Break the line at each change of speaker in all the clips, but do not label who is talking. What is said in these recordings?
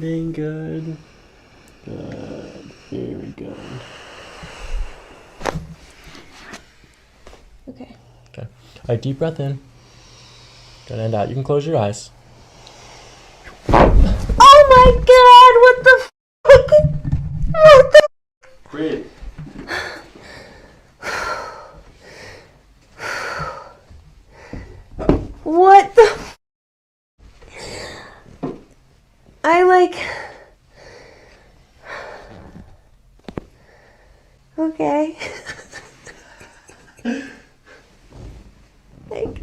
breathing. Good. Good. Very good.
Okay.
Okay. All right, deep breath in. Good, and out. You can close your eyes.
Oh my god, what the What the
Breathe.
What the I like... Okay. Like,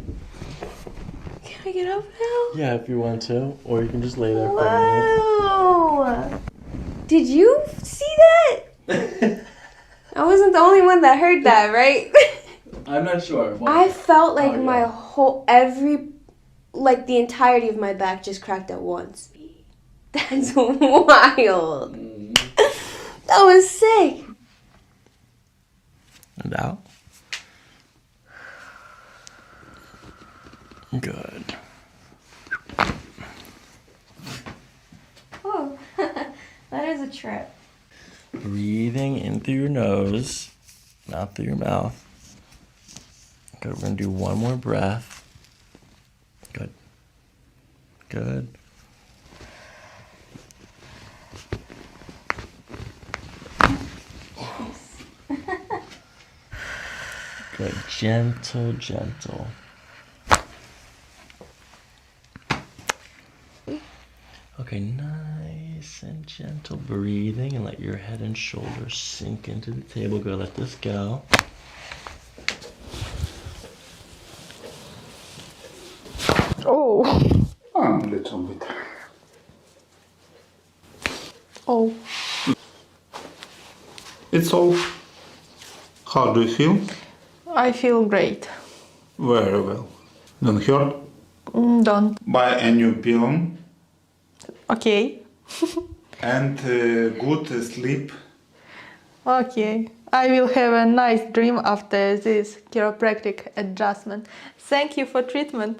can I get up now?
Yeah, if you want to, or you can just lay there for a minute.
Whoa! Did you see that? I wasn't the only one that heard that, right?
I'm not sure. What?
I felt like
Oh,
my
yeah.
whole, like the entirety of my back just cracked at once. That's wild. That was sick.
And out. Good.
Oh, that is a trip.
Breathing in through your nose, not through your mouth. Good. We're going to do one more breath. Good. Good. Good. Gentle, gentle. Okay, nice and gentle breathing, and let your head and shoulders sink into the table. Go, let this go.
Oh.
A little bit.
Oh.
It's all. How do you feel?
I feel great.
Very well. Don't hurt?
Don't.
Buy a new pillow
Okay.
and good sleep.
Okay. I will have a nice dream after this chiropractic adjustment. Thank you for treatment.